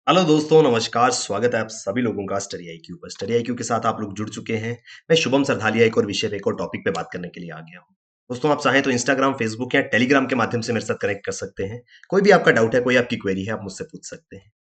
Hello दोस्तों, नमस्कार। स्वागत है आप सभी लोगों का स्टडी आईक्यू पर। स्टडी आईक्यू के साथ आप लोग जुड़ चुके हैं। मैं शुभम सरधालिया एक और विषय पे एक और टॉपिक पे बात करने के लिए आ गया हूँ। दोस्तों, आप चाहें तो इंस्टाग्राम, फेसबुक या टेलीग्राम के माध्यम से मेरे साथ कनेक्ट कर सकते हैं। कोई भी आपका डाउट है, कोई आपकी क्वेरी है, आप मुझसे पूछ सकते हैं।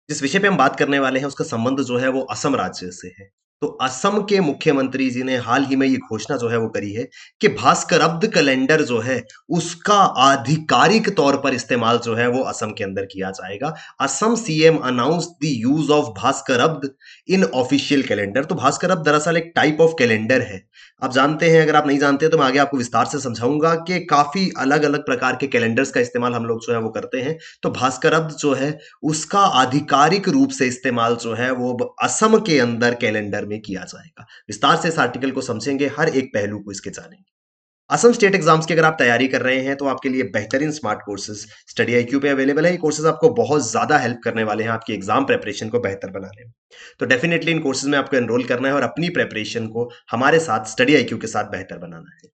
जिस विषय पे हम बात करने वाले हैं उसका संबंध जो है वो असम राज्य से है। तो असम के मुख्यमंत्री जी ने हाल ही में ये घोषणा जो है वो करी है कि भास्करअब्द कैलेंडर जो है उसका आधिकारिक तौर पर इस्तेमाल जो है वो असम के अंदर किया जाएगा। Assam CM announce the use of Bhaskarabda in official calendar. तो भास्करअब्द दरअसल एक टाइप ऑफ कैलेंडर है। आप जानते हैं, अगर आप नहीं जानते तो मैं आगे आपको विस्तार से समझाऊंगा कि काफी अलग अलग प्रकार के कैलेंडर्स का इस्तेमाल हम लोग जो है वो करते हैं। तो भास्करअब्द जो है उसका आधिकारिक रूप से इस्तेमाल जो है वो असम के अंदर कैलेंडर में किया जाएगा। विस्तार से इस आर्टिकल को समझेंगे, हर एक पहलू को इसके जानेंगे। असम स्टेट एग्जाम्स की अगर आप तैयारी कर रहे हैं तो आपके लिए बेहतरीन स्मार्ट कोर्सेज स्टडी आईक्यू पे अवेलेबल है। ये कोर्सेज आपको बहुत ज्यादा हेल्प करने वाले हैं आपकी एग्जाम प्रेपरेशन को बेहतर बनाने में। तो डेफिनेटली इन कोर्सेज में आपको एनरोल करना है और अपनी प्रेपरेशन को हमारे साथ स्टडी आईक्यू के साथ बेहतर बनाना है।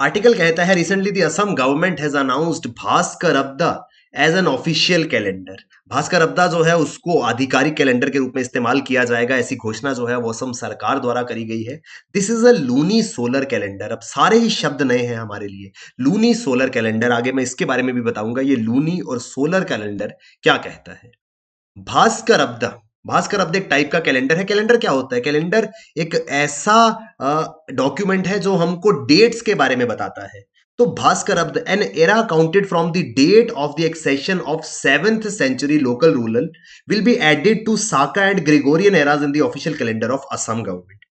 आर्टिकल कहता है, recently the Assam government has announced Bhaskar Abda as an official calendar. Bhaskar Abda जो है उसको आधिकारिक कैलेंडर के रूप में इस्तेमाल किया जाएगा, ऐसी घोषणा जो है वो असम सरकार द्वारा करी गई है। This is a lunisolar calendar. अब सारे ही शब्द नए हैं हमारे लिए। लूनी सोलर कैलेंडर, आगे मैं इसके बारे में भी बताऊंगा ये लूनी और सोलर कैलेंडर क्या कहता है। भास्कर अब्दा, भास्कर अब्दा एक टाइप का कैलेंडर है। कैलेंडर क्या होता है? कैलेंडर एक ऐसा डॉक्यूमेंट है जो हमको डेट्स के बारे में बताता है। तो Bhaskar Abda an era counted from the date of the accession of 7th century local ruler will be added to Saka and Gregorian eras in the official calendar of Assam government.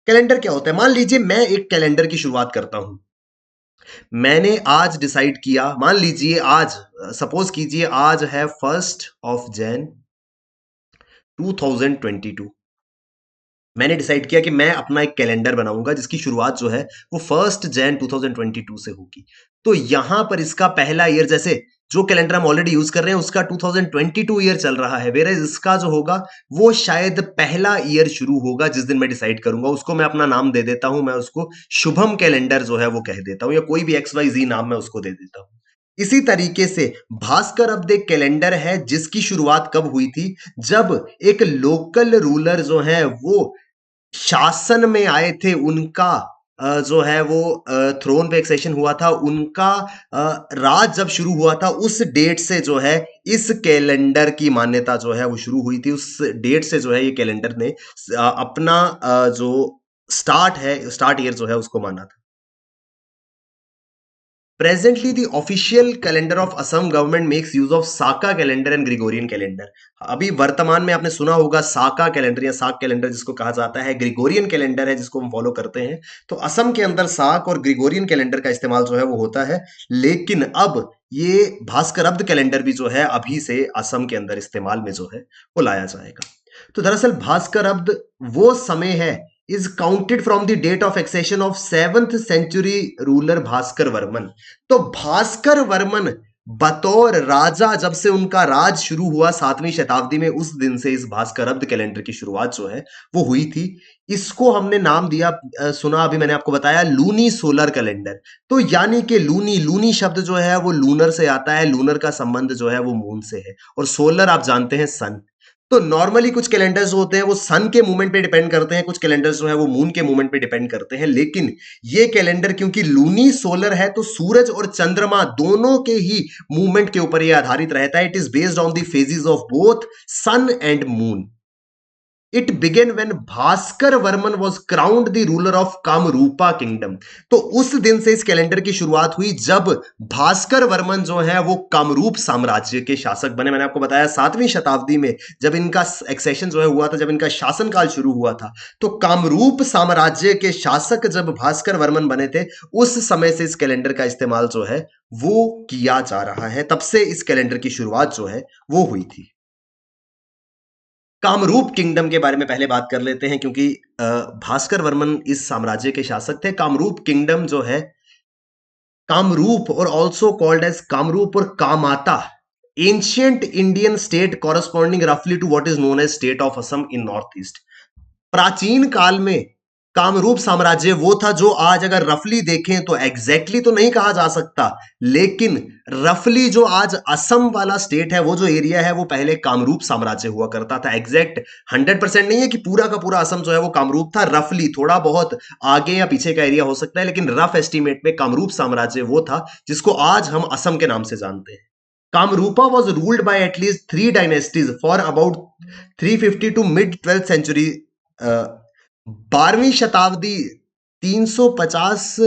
Calendar क्या होता है? मान लीजिए मैं एक कैलेंडर की शुरुआत करता हूं। मैंने आज डिसाइड किया, मान लीजिए आज, सपोज कीजिए आज है 1 Jan 2022। मैंने डिसाइड किया कि मैं अपना एक कैलेंडर बनाऊंगा जिसकी शुरुआत जो है वो 1 Jan 2022 से होगी। तो यहां पर इसका पहला ईयर, जैसे जो कैलेंडर हम ऑलरेडी यूज कर रहे हैं उसका 2022 ईयर चल रहा है, वेयर इसका जो होगा वो शायद पहला ईयर शुरू होगा जिस दिन मैं डिसाइड करूंगा। उसको मैं अपना नाम दे देता हूं, मैं उसको शुभम कैलेंडर जो है वो कह देता हूं, या कोई भी XYZ नाम मैं उसको दे देता हूं। इसी तरीके से भास्कर अब्द एक कैलेंडर है जिसकी शुरुआत कब हुई थी? जब एक लोकल रूलर जो है वो शासन में आए थे, उनका जो है वो थ्रोन पे एक्सेशन हुआ था, उनका राज जब शुरू हुआ था उस डेट से जो है इस कैलेंडर की मान्यता जो है वो शुरू हुई थी। उस डेट से जो है ये कैलेंडर ने अपना जो स्टार्ट ईयर जो है उसको माना था। Presently, the official calendar of Assam government makes use of Saka calendar and Gregorian calendar. अभी वर्तमान में आपने सुना होगा साका कैलेंडर या साक कैलेंडर जिसको कहा जाता है, ग्रिगोरियन कैलेंडर है जिसको हम फॉलो करते हैं। तो असम के अंदर साक और ग्रिगोरियन कैलेंडर का इस्तेमाल जो है वो होता है, लेकिन अब ये भास्करअब्द कैलेंडर भी जो है अभी से असम के अंदर इस्तेमाल में जो है वो लाया जाएगा। तो दरअसल भास्करअब्द वो समय है, is counted from the date of accession of 7th century ruler Bhaskar Varman. तो भास्कर वर्मन बतौर राजा जब से उनका राज शुरू हुआ 7वीं शताब्दी में, उस दिन से इस भास्करअब्द कैलेंडर की शुरुआत जो है वो हुई थी। इसको हमने नाम दिया, सुना अभी मैंने आपको बताया, लूनी सोलर कैलेंडर। तो यानी कि लूनी, लूनी शब्द जो है वो लूनर से आता है, लूनर का संबंध जो है वो मून से है, और सोलर आप जानते हैं सन। तो नॉर्मली कुछ कैलेंडर्स होते हैं वो सन के मूवमेंट पे डिपेंड करते हैं, कुछ कैलेंडर्स जो है वो मून के मूवमेंट पे डिपेंड करते हैं, लेकिन ये कैलेंडर क्योंकि लूनी सोलर है तो सूरज और चंद्रमा दोनों के ही मूवमेंट के ऊपर ये आधारित रहता है। It is based on the phases of both sun and moon. It began when Bhaskar Varman was crowned the ruler of Kamarupa kingdom. तो उस दिन से इस कैलेंडर की शुरुआत हुई जब भास्कर वर्मन जो है वो कामरूप साम्राज्य के शासक बने। मैंने आपको बताया 7वीं शताब्दी में जब इनका एक्सेशन जो है हुआ था, जब इनका शासनकाल शुरू हुआ था, तो कामरूप साम्राज्य के शासक जब भास्कर वर्मन बने थे, उस समय से इस कैलेंडर का इस्तेमाल जो है वो किया जा रहा है। तब से इस कैलेंडर की शुरुआत जो है वो हुई थी। कामरूप किंगडम के बारे में पहले बात कर लेते हैं, क्योंकि भास्कर वर्मन इस साम्राज्य के शासक थे। कामरूप किंगडम जो है, कामरूप और ऑल्सो कॉल्ड एज कामरूप और Kamata, ancient Indian state corresponding रफली to what is known as state of Assam in north east. प्राचीन काल में कामरूप साम्राज्य वो था जो आज अगर रफली देखें तो एग्जैक्टली तो नहीं कहा जा सकता, लेकिन रफली जो आज असम वाला स्टेट है, वो जो एरिया है, वो पहले कामरूप साम्राज्य हुआ करता था। एग्जैक्ट 100% नहीं है कि पूरा का पूरा असम जो है वो कामरूप था, रफली थोड़ा बहुत आगे या पीछे का एरिया हो सकता है, लेकिन रफ एस्टीमेट में कामरूप साम्राज्य वो था जिसको आज हम असम के नाम से जानते हैं। Kamarupa was ruled by at least 3 dynasties for about 350 to mid 12th century. 12वीं शताब्दी 350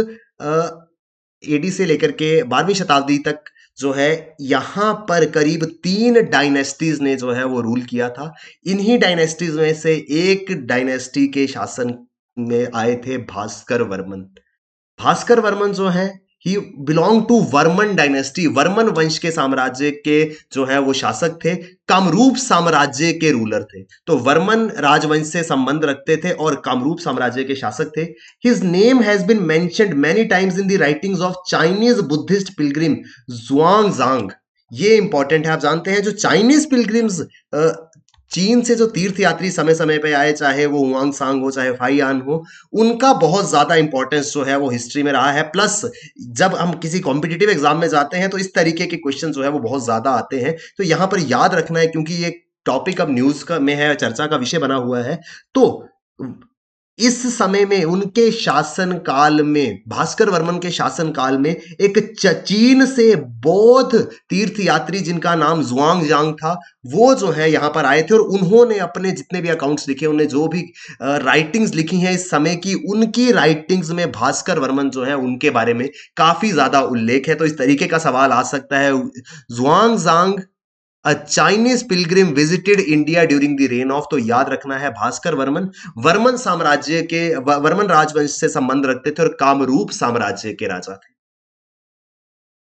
एडी से लेकर के 12वीं शताब्दी तक जो है, यहां पर करीब 3 डायनेस्टीज ने जो है वो रूल किया था। इन्हीं डायनेस्टीज में से एक डायनेस्टी के शासन में आए थे भास्कर वर्मन। भास्कर वर्मन जो है, he belong to Varman dynasty, Varman वंश के साम्राज्य के जो है वो शासक थे, कामरूप साम्राज्य के रूलर थे। तो वर्मन राजवंश से संबंध रखते थे और कामरूप साम्राज्य के शासक थे। His name has been mentioned many times in the writings of Chinese Buddhist pilgrim Xuanzang. ये इंपॉर्टेंट है, आप जानते हैं जो चाइनीज पिलग्रिम्स चीन से जो तीर्थयात्री समय समय पे आए, चाहे वो हुआंग सांग हो चाहे फाइयान हो, उनका बहुत ज्यादा इंपॉर्टेंस जो है वो हिस्ट्री में रहा है। प्लस जब हम किसी कॉम्पिटिटिव एग्जाम में जाते हैं तो इस तरीके के क्वेश्चन जो है वो बहुत ज्यादा आते हैं, तो यहां पर याद रखना है, क्योंकि ये टॉपिक अब न्यूज का में है, चर्चा का विषय बना हुआ है। तो इस समय में उनके शासन काल में, भास्कर वर्मन के शासन काल में, एक चीन से बौद्ध तीर्थयात्री जिनका नाम जुआंग जांग था, वो जो है यहां पर आए थे और उन्होंने अपने जितने भी अकाउंट्स लिखे, उन्हें जो भी राइटिंग्स लिखी हैं इस समय की, उनकी राइटिंग्स में भास्कर वर्मन जो है उनके बारे में काफी ज्यादा उल्लेख है। तो इस तरीके का सवाल आ सकता है, Xuanzang a Chinese pilgrim visited India during the reign of, तो याद रखना है भास्कर वर्मन वर्मन साम्राज्य के, वर्मन राजवंश से संबंध रखते थे और कामरूप साम्राज्य के राजा थे।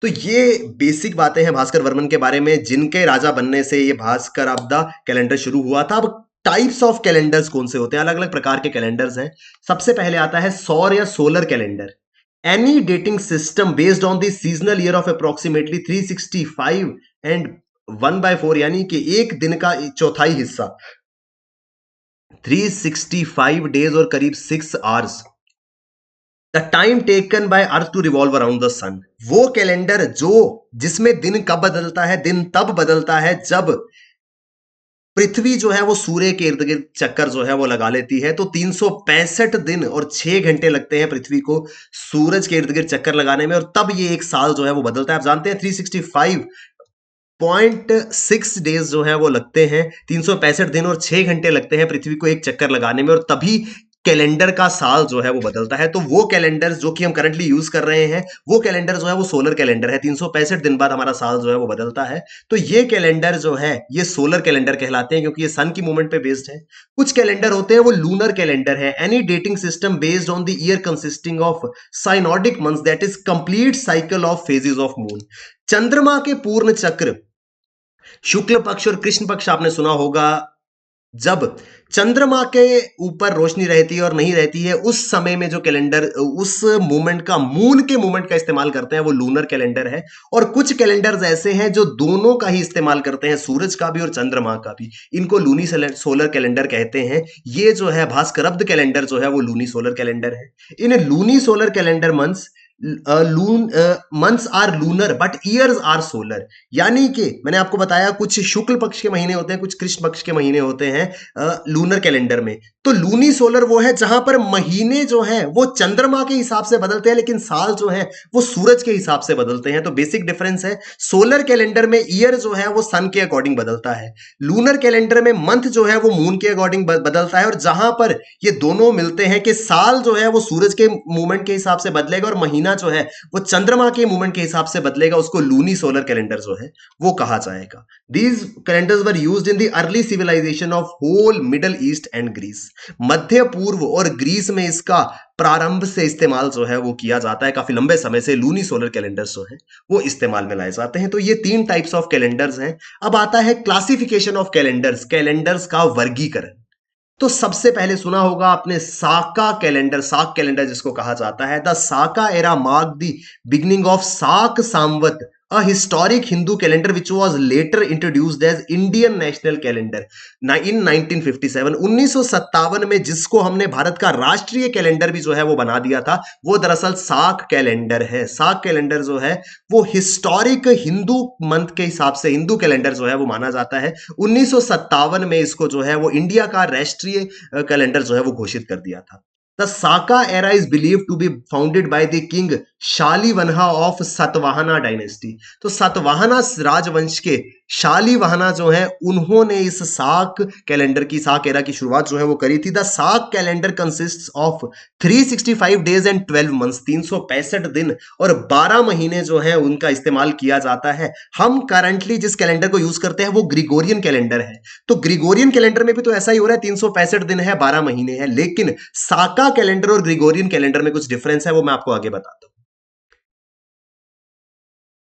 तो ये बेसिक बातें हैं भास्कर वर्मन के बारे में, जिनके राजा बनने से ये भास्कर अब्दा कैलेंडर शुरू हुआ था। अब टाइप्स ऑफ कैलेंडर्स कौन से होते हैं, अलग अलग प्रकार के कैलेंडर्स हैं। सबसे पहले आता है सौर या solar calendar, any dating system based on the seasonal year of approximately 365 and 1/4, यानी कि एक दिन का चौथाई हिस्सा, 365 डेज और करीब 6 hours, the time taken by earth to revolve around the sun. वो कैलेंडर जो, जिसमें दिन कब बदलता है, दिन तब बदलता है जब पृथ्वी जो है वो सूर्य के इर्द गिर्द चक्कर जो है वो लगा लेती है। तो 365 दिन और 6 घंटे लगते हैं पृथ्वी को सूरज के इर्द गिर्द चक्कर लगाने में, और तब ये एक साल जो है वो बदलता है। आप जानते हैं 365.6 डेज जो है वो लगते हैं, 365 दिन और 6 घंटे लगते हैं पृथ्वी को एक चक्कर लगाने में, और तभी कैलेंडर का साल जो है वो बदलता है। तो वो कैलेंडर जो कि हम करंटली यूज कर रहे हैं, वो कैलेंडर जो है वो सोलर कैलेंडर है। 365 दिन बाद हमारा साल जो है वो बदलता है। तो ये कैलेंडर जो है ये सोलर कैलेंडर कहलाते हैं, क्योंकि ये सन की मूवमेंट पे बेस्ड है। कुछ कैलेंडर होते हैं वो लूनर कैलेंडर है, any dating system based on the year consisting of synodic months, that is complete cycle of phases of moon. चंद्रमा के पूर्ण चक्र, शुक्ल पक्ष और कृष्ण पक्ष आपने सुना होगा, जब चंद्रमा के ऊपर रोशनी रहती है और नहीं रहती है, उस समय में जो कैलेंडर, उस मूवमेंट का, मून के मूवमेंट का इस्तेमाल करते हैं, वो लूनर कैलेंडर है। और कुछ कैलेंडर्स ऐसे हैं जो दोनों का ही इस्तेमाल करते हैं, सूरज का भी और चंद्रमा का भी, इनको लूनी सोलर कैलेंडर कहते हैं। ये जो है भास्करब्द कैलेंडर जो है वो लूनी सोलर कैलेंडर है। In lunisolar calendar months, months are lunar but years are solar, यानी कि मैंने आपको बताया कुछ शुक्ल पक्ष के महीने होते हैं, कुछ कृष्ण पक्ष के महीने होते हैं लूनर कैलेंडर में। तो लूनी सोलर वो है जहां पर महीने जो हैं वो चंद्रमा के हिसाब से बदलते हैं, लेकिन साल जो है वो सूरज के हिसाब से बदलते हैं। तो बेसिक डिफरेंस है, सोलर कैलेंडर में ईयर जो है वो सन के अकॉर्डिंग बदलता है, लूनर कैलेंडर में मंथ जो है वो मून के अकॉर्डिंग बदलता है। और जहां पर ये दोनों मिलते हैं कि साल जो है वो सूरज के मूवमेंट के हिसाब से बदलेगा और महीना जो है वो चंद्रमा के मूवमेंट के हिसाब से बदलेगा, उसको लूनी सोलर कैलेंडर जो है वो कहा जाएगा। These calendars were used in the early civilization of whole Middle East and Greece. मध्य पूर्व और ग्रीस में इसका प्रारंभ से इस्तेमाल जो है वो किया जाता है, काफी लंबे समय से लूनी सोलर कैलेंडर्स जो है वो इस्तेमाल में लाए जाते हैं। तो ये 3 टाइप्स ऑफ कैलेंडर्स हैं। अब आता है क्लासिफिकेशन ऑफ कैलेंडर्स, कैलेंडर्स का वर्गीकरण। तो सबसे पहले सुना होगा आपने साका कैलेंडर, साक कैलेंडर जिसको कहा जाता है। The Saka era mark the beginning of साक Sawant a historic Hindu calendar which was later introduced as Indian National Calendar in 1957। 1957 में जिसको हमने भारत का राष्ट्रीय कैलेंडर भी जो है वो बना दिया था, वो दरअसल साक कैलेंडर है। साक कैलेंडर जो है वो हिस्टोरिक हिंदू मंथ के हिसाब से हिंदू कैलेंडर जो है वो माना जाता है। 1957 में इसको जो है वो इंडिया का राष्ट्रीय कैलेंडर जो है वो घोषित कर दिया था। The Saka era is believed to be founded by the king Shalivahana of Satavahana dynasty. तो सतवाहना राजवंश के शालीवाहना जो है उन्होंने इस साक कैलेंडर की साक एरा की शुरुआत जो है वो करी थी। द साक calendar consists of 365 days and 12 months. 365 दिन और 12 महीने जो है उनका इस्तेमाल किया जाता है। हम करंटली जिस कैलेंडर को यूज करते हैं वो ग्रिगोरियन कैलेंडर है। तो ग्रिगोरियन कैलेंडर में भी तो ऐसा ही हो रहा है, 365 दिन है, 12 महीने है, लेकिन साका कैलेंडर और ग्रिगोरियन कैलेंडर में कुछ डिफरेंस है, वो मैं आपको आगे बताता हूं।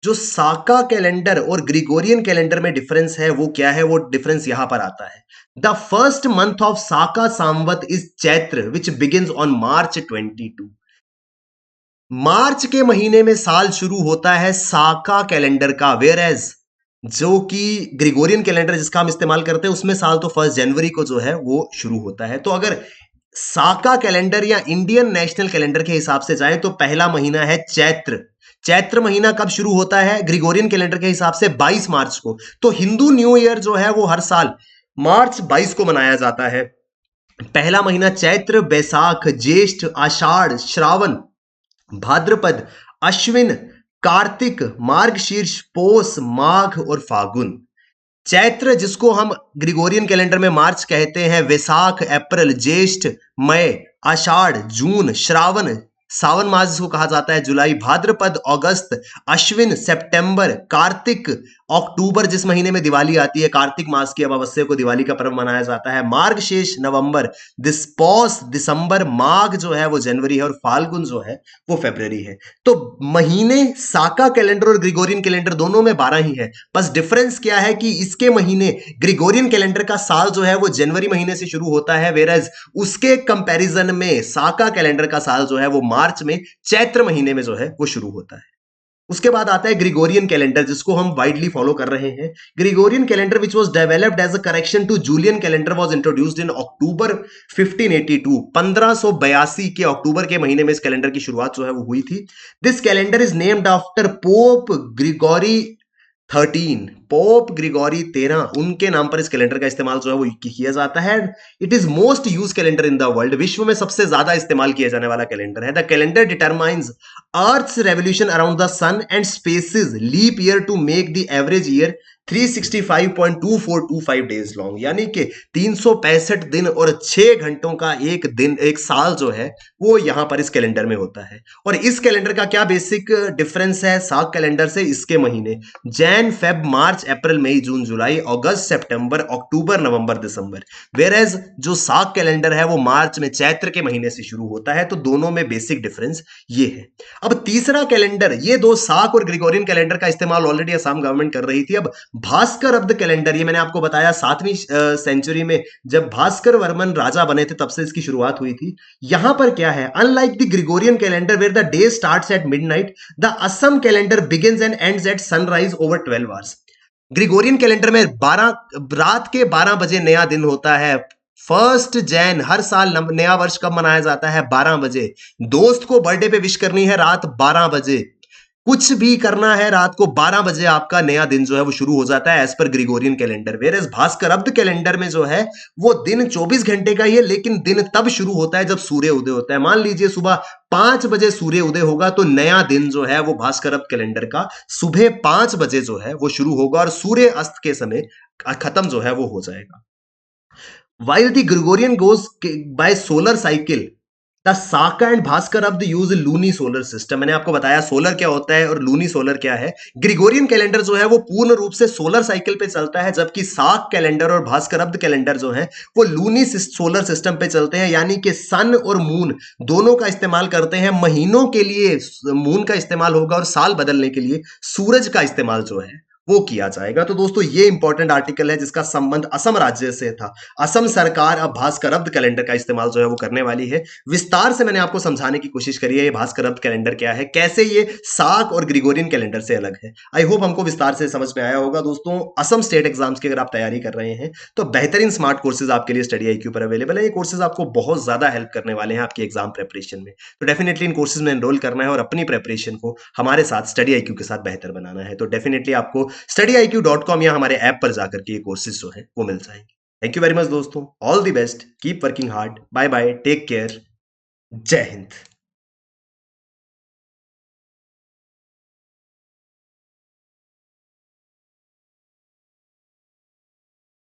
जो साका कैलेंडर और ग्रिगोरियन कैलेंडर में डिफरेंस है वो क्या है, वो डिफरेंस यहां पर आता है। The first month of Saka Samvat is Chaitra which begins on March 22। मार्च के महीने में साल शुरू होता है साका कैलेंडर का, वेयर एज जो कि ग्रिगोरियन कैलेंडर जिसका हम इस्तेमाल करते हैं उसमें साल तो 1 जनवरी को जो है वो शुरू होता है। तो अगर साका कैलेंडर या इंडियन नेशनल कैलेंडर के हिसाब से जाए तो पहला महीना है चैत्र। चैत्र महीना कब शुरू होता है ग्रिगोरियन कैलेंडर के हिसाब से 22 मार्च को। तो हिंदू न्यू ईयर जो है वो हर साल मार्च 22 को मनाया जाता है। पहला महीना चैत्र, बैसाख, ज्येष्ठ, आषाढ़, श्रावण, भाद्रपद, अश्विन, कार्तिक, मार्गशीर्ष, पोष, माघ और फागुन। चैत्र जिसको हम ग्रिगोरियन कैलेंडर में मार्च कहते हैं, वैसाख, अप्रैल, ज्येष्ठ, मई, आषाढ़, जून, श्रावण, सावन मास जिसको कहा जाता है, जुलाई, भाद्रपद, अगस्त, अश्विन, सितंबर, कार्तिक, अक्टूबर जिस महीने में दिवाली आती है, कार्तिक मास की अमावस्या को दिवाली का पर्व मनाया जाता है, मार्गशीर्ष नवंबर, पौष दिसंबर, माघ जो है वो जनवरी है और फाल्गुन जो है वो फरवरी है। तो महीने साका कैलेंडर और ग्रिगोरियन कैलेंडर दोनों में 12 ही है। बस डिफरेंस क्या है कि इसके महीने ग्रिगोरियन कैलेंडर का साल जो है वो जनवरी महीने से शुरू होता है, वेरएज उसके कंपैरिजन में साका कैलेंडर का साल जो है वो मार्च में चैत्र महीने में जो है वो शुरू होता है। उसके बाद आता है ग्रिगोरियन कैलेंडर जिसको हम वाइडली फॉलो कर रहे हैं। Gregorian calendar which was developed as a correction to Julian calendar was introduced in October 1582। 1582 के अक्टूबर के महीने में इस कैलेंडर की शुरुआत जो है वो हुई थी। This calendar is named after Pope Gregory 13। Pope Gregory 13 उनके नाम पर इस कैलेंडर का इस्तेमाल जो है वो किया जाता है। It is most use calendar in the world. विश्व में सबसे ज्यादा इस्तेमाल किया जाने वाला कैलेंडर है। The calendar determines earth's revolution around the sun and specifies leap year to make the average year 365.2425 days long. यानी कि 365 दिन और 6 घंटों का एक दिन एक साल जो है वो यहां पर इस कैलेंडर में होता है। और इस कैलेंडर का क्या बेसिक डिफरेंस है साक कैलेंडर से, इसके महीने जैन, फेब, मार्च, अप्रैल, मई, जून, जुलाई, अगस्त, सितंबर, अक्टूबर, नवंबर, दिसंबर। वेयरएज जो साक कैलेंडर है वो मार्च में चैत्र के महीने से शुरू होता है। तो दोनों में बेसिक डिफरेंस ये है। अब तीसरा कैलेंडर, ये दो साक और ग्रिगोरियन कैलेंडर का इस्तेमाल ऑलरेडी असम गवर्नमेंट कर रही थी। अब भास्कर अब्द कैलेंडर, ये मैंने आपको बताया 7वीं सेंचुरी में जब भास्कर वर्मन राजा बने थे तब से इसकी शुरुआत हुई थी। यहां पर क्या है, unlike the Gregorian calendar where the day starts at midnight, the Assam calendar begins and ends at sunrise over 12 hours. Gregorian calendar में रात के 12 बजे नया दिन होता है। 1 जैन हर साल नया वर्ष कब मनाया जाता है, 12 बजे। दोस्त को बर्थडे पे विश करनी है रात 12 बजे। कुछ भी करना है रात को 12 बजे आपका नया दिन जो है वो शुरू हो जाता है एज पर Gregorian calendar. Whereas Bhaskar Abda calendar में जो है वो दिन 24 घंटे का ही है, लेकिन दिन तब शुरू होता है जब सूर्य उदय होता है। मान लीजिए सुबह 5 बजे सूर्य उदय होगा तो नया दिन जो है वो भास्कर अब्द कैलेंडर का सुबह 5 बजे जो है वो शुरू होगा और सूर्य अस्त के समय खत्म जो है वो हो जाएगा। While the Gregorian goes by solar cycle, the Saka and Bhaskar Abd use lunisolar system. मैंने आपको बताया सोलर क्या होता है और लूनी सोलर क्या है। ग्रिगोरियन कैलेंडर जो है वो पूर्ण रूप से सोलर साइकिल पे चलता है, जबकि साक कैलेंडर और भास्कर अब्द कैलेंडर जो है वो लूनी सोलर सिस्टम पे चलते हैं। यानी कि सन और मून दोनों का इस्तेमाल करते हैं। महीनों के लिए मून का इस्तेमाल होगा और साल बदलने के लिए सूरज का इस्तेमाल जो है वो किया जाएगा। तो दोस्तों ये इंपॉर्टेंट आर्टिकल है जिसका संबंध असम राज्य से था। असम सरकार अब भास्करब्द कैलेंडर का इस्तेमाल जो है वो करने वाली है। विस्तार से मैंने आपको समझाने की कोशिश करी है ये भास्करब्द कैलेंडर क्या है, कैसे ये साक और ग्रिगोरियन कैलेंडर से अलग है। आई होप हमको विस्तार से समझ में आया होगा दोस्तों। असम स्टेट एग्जाम्स की अगर आप तैयारी कर रहे हैं तो बेहतरीन स्मार्ट कोर्सेज आपके लिए स्टडी आईक्यू पर अवेलेबल है। ये कोर्सेज आपको बहुत ज्यादा हेल्प करने वाले हैं आपकी एग्जाम प्रेपरेशन में। तो डेफिनेटली इन कोर्सेज में एनरोल करना है और अपनी प्रेपरेशन को हमारे साथ स्टडी आईक्यू के साथ बेहतर बनाना है। तो डेफिनेटली आपको studyIQ.com या हमारे ऐप पर जाकर के ये कोर्सेज जो है वो मिल जाएंगे। थैंक यू वेरी मच दोस्तों, all the best, keep working hard, bye bye, take care, Jai Hind.